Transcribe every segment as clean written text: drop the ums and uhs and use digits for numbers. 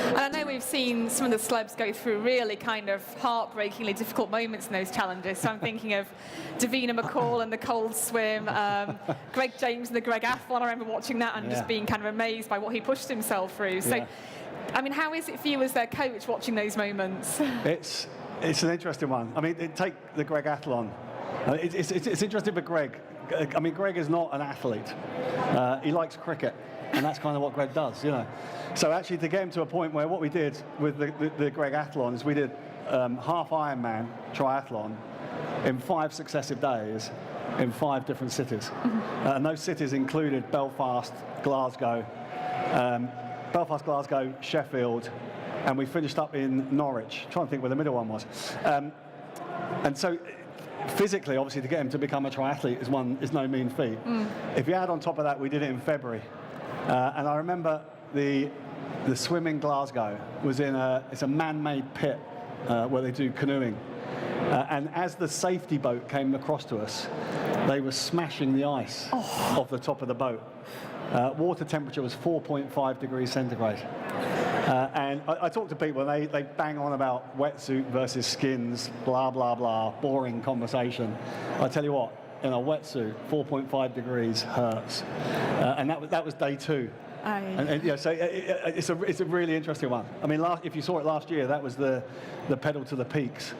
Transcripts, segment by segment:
And I know we've seen some of the celebs go through really kind of heartbreakingly difficult moments in those challenges. So I'm thinking of Davina McCall and the cold swim, Greg James and the Greg Athlon. I remember watching that and just being kind of amazed by what he pushed himself through. So, I mean, how is it for you as their coach watching those moments? It's an interesting one. I mean, take the Greg Athlon. It's interesting for Greg. I mean, Greg is not an athlete. He likes cricket, and that's kind of what Greg does, you know. So actually, to get him to a point where what we did with the Greg Athlon is we did half Ironman triathlon in 5 successive days in 5 different cities. And those cities included Belfast, Glasgow, Sheffield, and we finished up in Norwich. I'm trying to think where the middle one was. And so physically, obviously, to get him to become a triathlete is no mean feat. If you add on top of that, we did it in February. And I remember the swim in Glasgow was it's a man-made pit where they do canoeing. And as the safety boat came across to us, they were smashing the ice off the top of the boat. Water temperature was 4.5 degrees centigrade. And I talk to people, and they bang on about wetsuit versus skins, blah, blah, blah, boring conversation. I tell you what, in a wetsuit, 4.5 degrees hurts. And that was day 2. And yeah, so it's a really interesting one. I mean, if you saw it last year, that was the pedal to the peaks,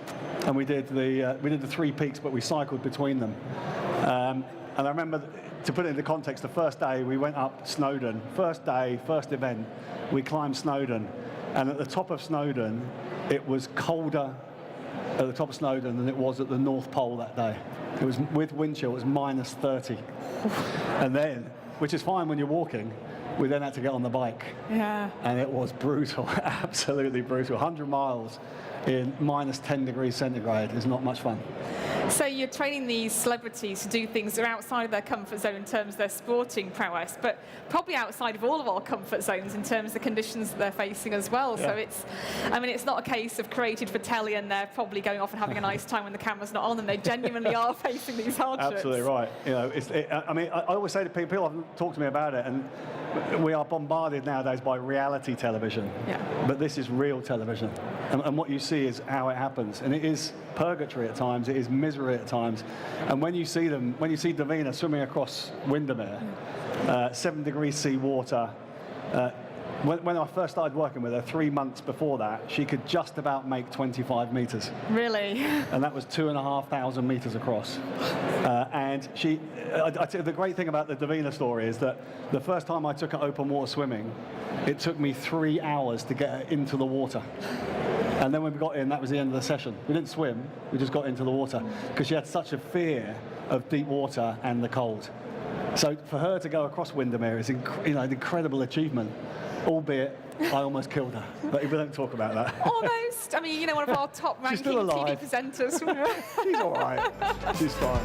and we did the 3 peaks, but we cycled between them. And I remember, to put it into context, the first day we went up Snowdon. First day, first event, we climbed Snowdon, and at the top of Snowdon, it was colder at the top of Snowdon than it was at the North Pole that day. It was, with wind chill, it was minus 30. And then, which is fine when you're walking, we then had to get on the bike. Yeah. And it was brutal, absolutely brutal. 100 miles in minus 10 degrees centigrade is not much fun. So you're training these celebrities to do things that are outside of their comfort zone in terms of their sporting prowess, but probably outside of all of our comfort zones in terms of the conditions that they're facing as well. Yeah. So it's not a case of created for telly and they're probably going off and having a nice time when the camera's not on them. They genuinely are facing these hardships. Absolutely right. You know, I always say to people often talk to me about it, and we are bombarded nowadays by reality television. Yeah. But this is real television, and what you see is how it happens, and it is purgatory at times. It is misery at times, and when you see Davina swimming across Windermere, 7 degrees sea water. When I first started working with her 3 months before that, she could just about make 25 meters. Really? And that was 2,500 meters across. And the great thing about the Davina story is that the first time I took her open water swimming, it took me 3 hours to get her into the water. And then when we got in, that was the end of the session. We didn't swim, we just got into the water, because she had such a fear of deep water and the cold. So for her to go across Windermere is an incredible achievement, albeit I almost killed her. But we don't talk about that. Almost. I mean, one of our top ranking TV presenters. She's all right. She's fine.